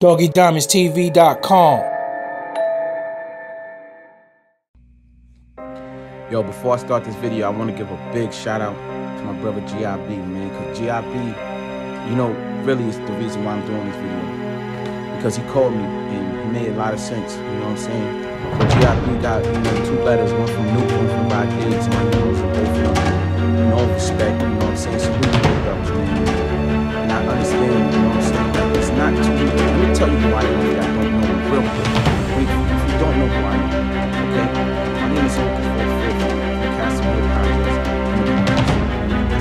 DoggieDiamondsTV.com. Yo, before I start this video, I want to give a big shout out to my brother GIB, man. Because GIB, you know, really is the reason why I'm doing this video. Because he called me and he made a lot of sense, you know what I'm saying? But GIB got, you know, 2 letters, one from Nuke, one from Rod Diggs, and my heroes are both of them. You know, respect, you know what I'm saying? Salute to the brothers, man. And I understand, you know what I'm saying? Like, it's not too, let me tell you who I am if y'all don't know me real quick. If you don't know who I am, okay? My name is Hocus 45th. I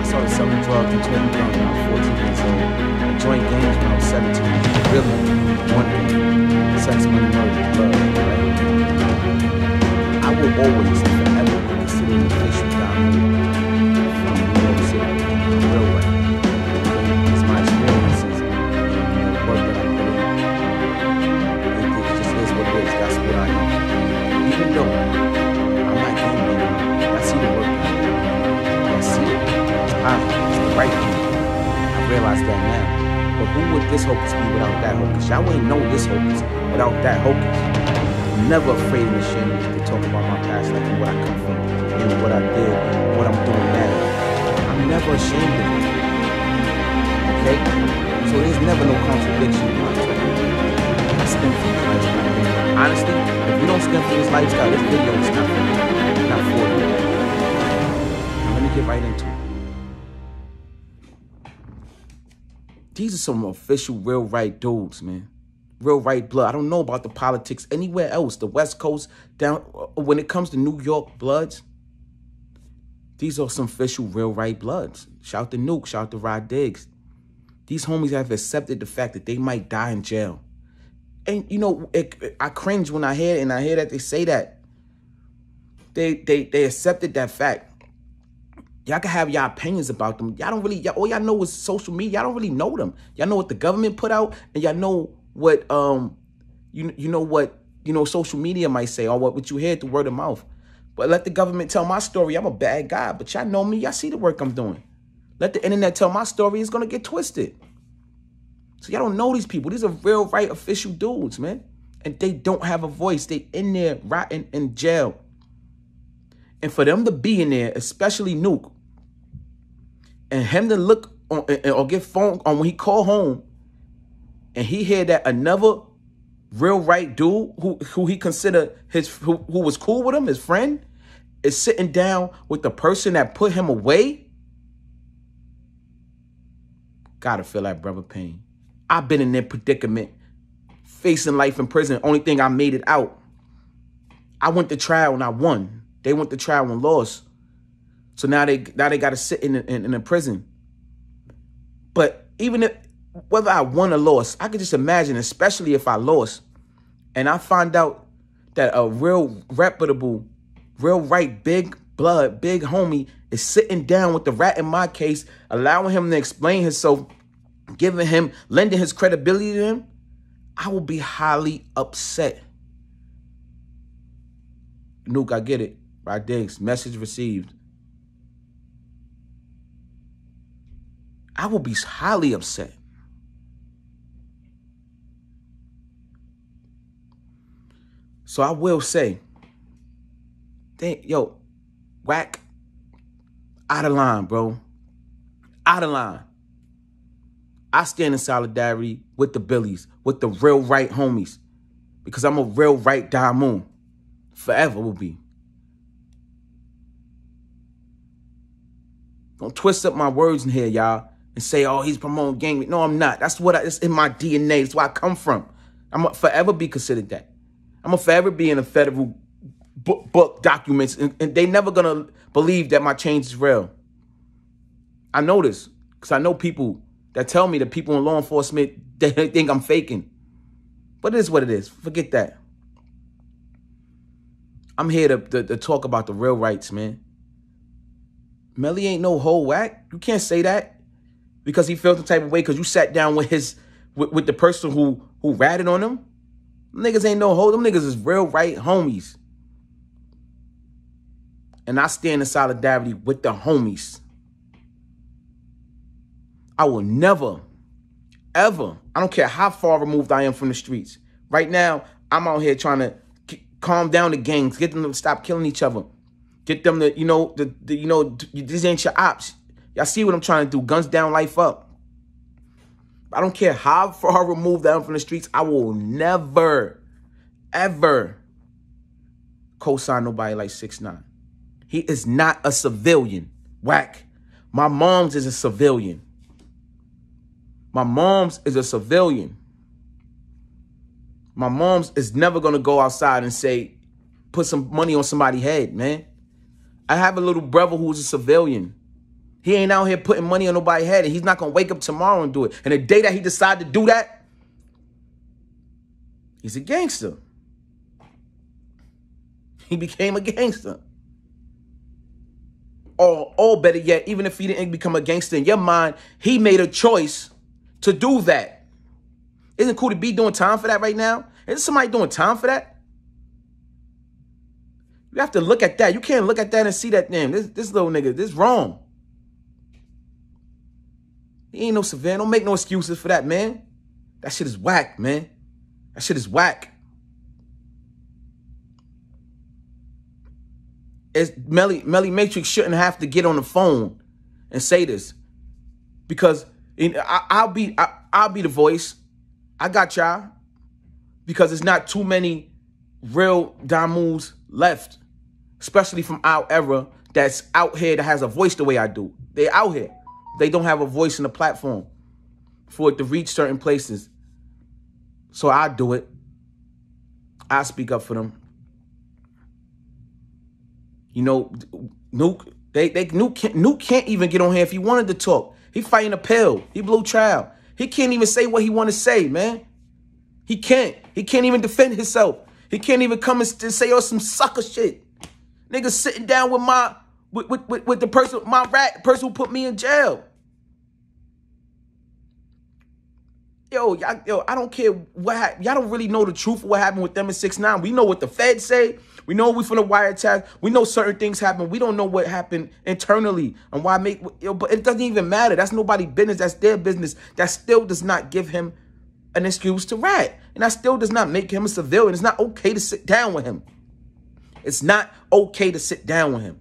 started selling drugs and toting guns when I was 14 years old. I joined gangs when I was 17. Really, one thing: sex, money, murder, love, right? I will always and forever be considered an official dominant from New York City, the real way. It's my experiences and the work that I put in. It just is what it is. That's what I am. Even though I'm not gang banging, I see the work. I see it. It's the right thing. I realize that now. But who would this Hocus be without that Hocus? Y'all ain't know this Hocus without that Hocus. I'm never afraid and ashamed to talk about my past, like where I come from, and what I did, what I'm doing now. I'm never ashamed of it. Okay? So there's never no contradiction in my talk. I stem from this lifestyle. Honestly, if you don't stem from this lifestyle, this video is not for you. Not for you. Let me get right into it. These are some official real right dudes, man. Real right blood. I don't know about the politics anywhere else. The West Coast, down when it comes to New York bloods, these are some official real right bloods. Shout to Nuke, shout to Rod Diggs. These homies have accepted the fact that they might die in jail. And you know, I cringe when I hear that they say that. They accepted that fact. Y'all can have y'all opinions about them. Y'all don't really, all y'all know is social media. Y'all don't really know them. Y'all know what the government put out, and y'all know what social media might say, or what you hear through word of mouth. But let the government tell my story. I'm a bad guy, but y'all know me. Y'all see the work I'm doing. Let the internet tell my story. It's gonna get twisted. So y'all don't know these people. These are real right official dudes, man, and they don't have a voice. They in there rotting in jail, and for them to be in there, especially Nuke. And him to look on or get phone on when he call home and he hear that another real right dude who he considered who was cool with him, his friend, is sitting down with the person that put him away. Gotta feel that brother pain. I've been in their predicament, facing life in prison. Only thing I made it out. I went to trial and I won. They went to trial and lost. So now they got to sit in a prison. But even if, whether I won or lost, I could just imagine, especially if I lost, and I find out that a real reputable, real right, big blood, big homie is sitting down with the rat in my case, allowing him to explain himself, lending his credibility to him, I will be highly upset. Nuke, I get it. Rod Diggs, message received. I will be highly upset. So I will say, yo, whack, out of line, bro. Out of line. I stand in solidarity with the Billies, with the real right homies, because I'm a real right diamond. Forever will be. Don't twist up my words in here, y'all, and say, oh, he's promoting gang. No, I'm not. It's in my DNA. That's where I come from. I'm going to forever be considered that. I'm going to forever be in the federal book documents, and they never going to believe that my change is real. I know this because I know people that tell me that people in law enforcement, they think I'm faking. But it is what it is. Forget that. I'm here to talk about the real rights, man. Melly ain't no whole whack. You can't say that because he felt the type of way because you sat down with with the person who ratted on him. Them niggas ain't no hoe. Them niggas is real right homies. And I stand in solidarity with the homies. I will never, ever. I don't care how far removed I am from the streets. Right now, I'm out here trying to calm down the gangs, get them to stop killing each other, get them to, these ain't your ops. Y'all see what I'm trying to do? Guns down, life up. I don't care how far removed I am from the streets. I will never, ever co-sign nobody like 6ix9ine. He is not a civilian. Whack. My mom's is a civilian. My mom's is a civilian. My mom's is never going to go outside and say, put some money on somebody's head, man. I have a little brother who's a civilian. He ain't out here putting money on nobody's head, and he's not going to wake up tomorrow and do it. And the day that he decided to do that, he's a gangster. He became a gangster. Or better yet, even if he didn't become a gangster in your mind, he made a choice to do that. Isn't Cool to be doing time for that right now? Isn't somebody doing time for that? You have to look at that. You can't look at that and see that, damn, this little nigga, this wrong. He ain't no civilian. Don't make no excuses for that, man. That shit is whack, man. That shit is whack. Melly Matrix shouldn't have to get on the phone and say this, because I'll be the voice. I got y'all, because there's not too many real Damus left, especially from our era, that's out here that has a voice the way I do. They out here. They don't have a voice in the platform for it to reach certain places. So I do it. I speak up for them. You know, Nuke can't even get on here if he wanted to talk. He fighting a pill. He blue child. He can't even say what he want to say, man. He can't. He can't even defend himself. He can't even come and say, oh, some sucker shit. Nigga sitting down with the person, my rat, person who put me in jail. Yo, I don't care what happened. Y'all don't really know the truth of what happened with them and 6ix9ine. We know what the feds say. We know we from the wiretap. We know certain things happen. We don't know what happened internally and why but it doesn't even matter. That's nobody's business. That's their business. That still does not give him an excuse to rat. And that still does not make him a civilian. It's not okay to sit down with him. It's not okay to sit down with him.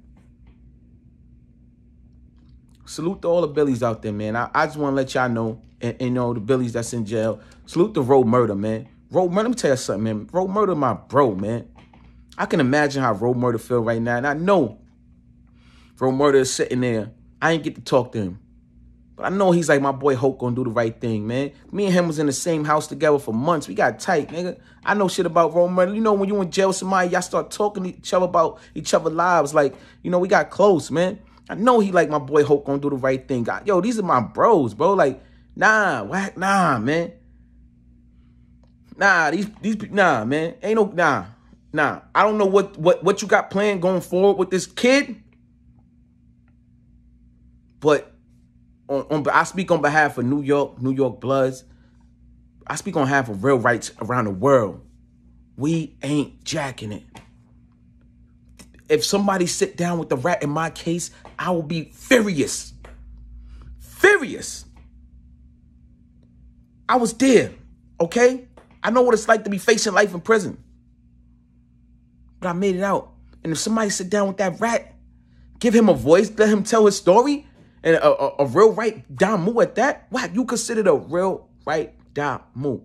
Salute to all the Billies out there, man. I just want to let y'all know, and you know, the Billies that's in jail. Salute to Road Murder, man. Road Murder, let me tell you something, man. Road Murder, my bro, man. I can imagine how Road Murder feel right now, and I know Road Murder is sitting there. I ain't get to talk to him, but I know he's like, my boy Hoke gonna do the right thing, man. Me and him was in the same house together for months. We got tight, nigga. I know shit about Road Murder. You know, when you in jail with somebody, y'all start talking to each other about each other's lives. Like, you know, we got close, man. I know he like my boy Hope gonna do the right thing. God, yo, these are my bros, bro. Like, nah, man. Nah, man. Ain't no, nah. I don't know what you got planned going forward with this kid, but I speak on behalf of New York Bloods. I speak on behalf of real rights around the world. We ain't jacking it. If somebody sit down with the rat in my case, I will be furious. Furious. I was there, okay? I know what it's like to be facing life in prison. But I made it out. And if somebody sit down with that rat, give him a voice, let him tell his story, and a real right Damu at that, what you considered a real right Damu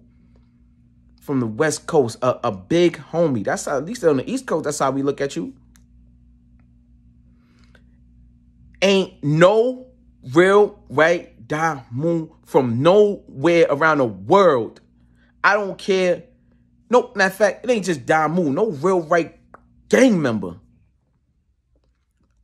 from the West Coast, a big homie. That's how, at least on the East Coast, that's how we look at you. Ain't no real right Damu from nowhere around the world. I don't care. No, matter of fact, it ain't just Damu. No real right gang member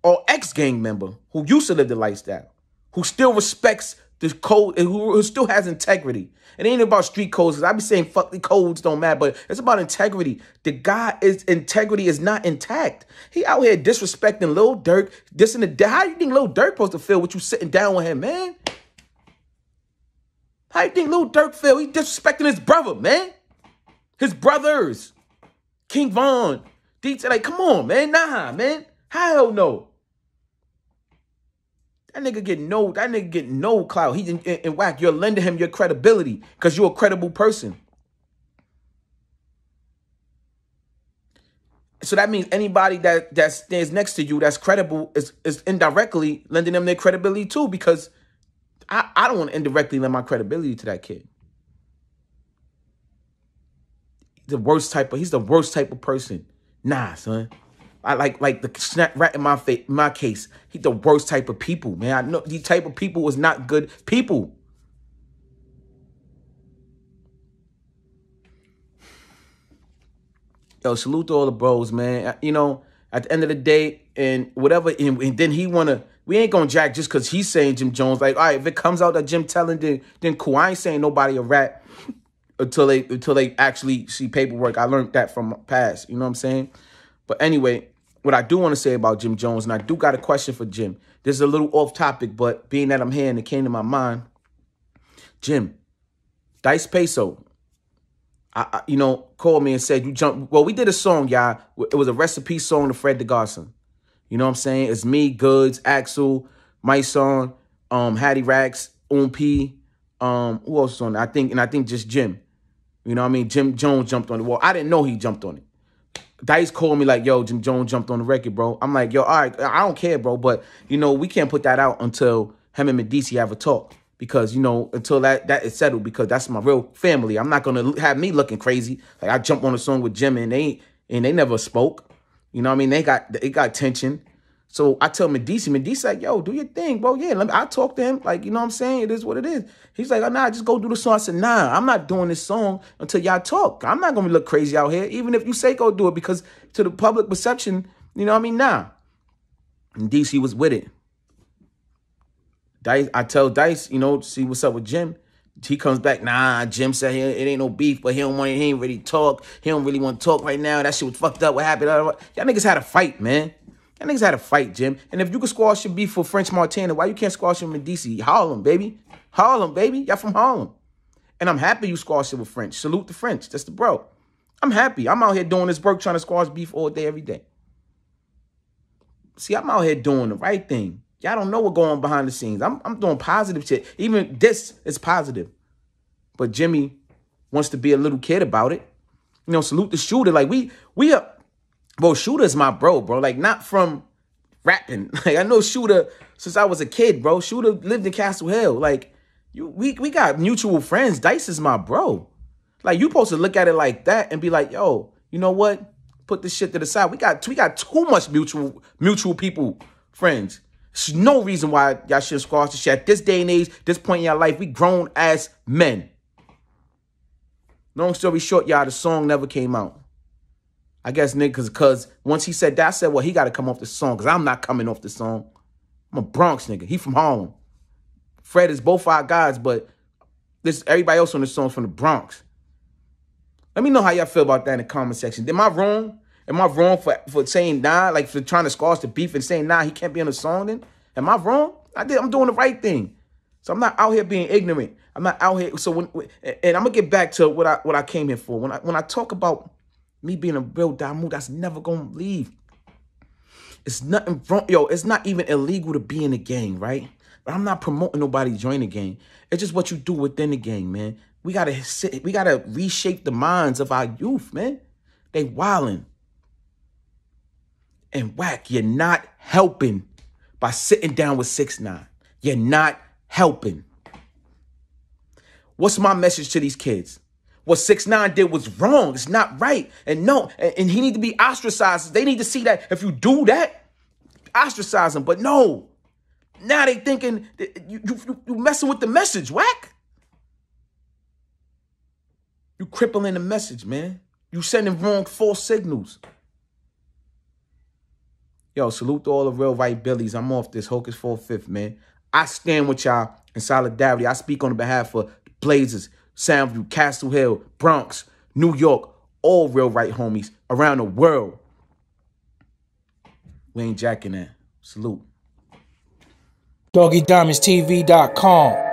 or ex-gang member who used to live the lifestyle, who still respects the code, and who still has integrity. It ain't about street codes, because I be saying fuck the codes don't matter, but it's about integrity. The guy integrity is not intact. He out here disrespecting Lil Durk, how you think Lil Durk supposed to feel with you sitting down with him, man? How you think Lil Durk feel? He disrespecting his brother, man. His brothers. King Von. DJ, like, come on, man. Nah, man. Hell no. That nigga get no clout. He in whack. You're lending him your credibility because you're a credible person. So that means anybody that stands next to you that's credible is indirectly lending them their credibility too, because I don't want to indirectly lend my credibility to that kid. He's the worst type of person. Nah, son. I like the snap right in my face. In my case, he's the worst type of people, man. I know these type of people is not good people. Yo, salute to all the bros, man. You know, at the end of the day, and whatever, and then we ain't gonna jack just because he's saying Jim Jones. Like, all right, if it comes out that Jim telling, then cool. I ain't saying nobody a rat until they actually see paperwork. I learned that from past. You know what I'm saying? But anyway, what I do want to say about Jim Jones, and I do got a question for Jim. This is a little off topic, but being that I'm here and it came to my mind, Jim, Dice Peso, you know, called me and said, you jumped. Well, we did a song, y'all. It was a recipe song to Fred the Godson. You know what I'm saying? It's me, Goods, Axel, my son, Hattie Rax, P. Who else was on it? I think just Jim. You know what I mean? Jim Jones jumped on it. Well, I didn't know he jumped on it. Dice called me like, yo, Jim Jones jumped on the record, bro. I'm like, yo, all right, I don't care, bro. But, you know, we can't put that out until him and Mendeecees have a talk. Because, you know, until that is settled, because that's my real family. I'm not going to have me looking crazy. Like, I jumped on a song with Jim and they never spoke. You know what I mean? They got tension. So I tell Mendeecees like, yo, do your thing, bro. Yeah, I talk to him. Like, you know what I'm saying? It is what it is. He's like, oh, nah, just go do the song. I said, nah, I'm not doing this song until y'all talk. I'm not going to look crazy out here, even if you say go do it, because to the public perception, you know what I mean? Nah. Mendeecees was with it. Dice, I tell Dice, you know, see what's up with Jim. He comes back, nah, Jim said it ain't no beef, but he ain't really talk. He don't really want to talk right now. That shit was fucked up. What happened? Y'all niggas had a fight, man. Y'all niggas had a fight, Jim. And if you can squash your beef for French Montana, why you can't squash him with Mendeecees? Harlem, baby. Harlem, baby. Y'all from Harlem. And I'm happy you squash it with French. Salute the French. That's the bro. I'm happy. I'm out here doing this work, trying to squash beef all day, every day. See, I'm out here doing the right thing. Y'all don't know what's going on behind the scenes. I'm doing positive shit. Even this is positive. But Jimmy wants to be a little kid about it. You know, salute the Shooter. Like, we are, bro, Shooter is my bro. Like, not from rapping. Like, I know Shooter since I was a kid, bro. Shooter lived in Castle Hill. Like, we got mutual friends. Dice is my bro. Like, you supposed to look at it like that and be like, yo, you know what? Put this shit to the side. We got too much mutual people, friends. There's no reason why y'all shouldn't squash this shit. At this day and age, this point in your life, we grown as men. Long story short, y'all, the song never came out. I guess, niggas, because once he said that, I said, well, he got to come off the song, because I'm not coming off the song. I'm a Bronx nigga. He from Harlem. Fred is both our guys, but everybody else on the song from the Bronx. Let me know how y'all feel about that in the comment section. Am I wrong? Am I wrong for saying nah, like for trying to squash the beef and saying nah, he can't be on the song then? Am I wrong? I'm doing the right thing. So I'm not out here being ignorant. I'm not out here. So and I'm gonna get back to what I came here for. When I talk about me being a real Damu, that's never gonna leave. It's nothing wrong, yo. It's not even illegal to be in a gang, right? But I'm not promoting nobody to join the gang. It's just what you do within the gang, man. We gotta reshape the minds of our youth, man. They wildin'. And whack, you're not helping by sitting down with 6ix9ine. You're not helping. What's my message to these kids? What 6ix9ine did was wrong. It's not right. And no, and he need to be ostracized. They need to see that if you do that, ostracize him. But no, now they thinking you messing with the message, whack. You crippling the message, man. You sending wrong false signals. Yo, salute to all the real white Billies. I'm off this Hocus 45th, man. I stand with y'all in solidarity. I speak on behalf of the Blazers, Soundview, Castle Hill, Bronx, New York, all real right homies around the world. We ain't jacking that. Salute. DoggieDiamondsTV.com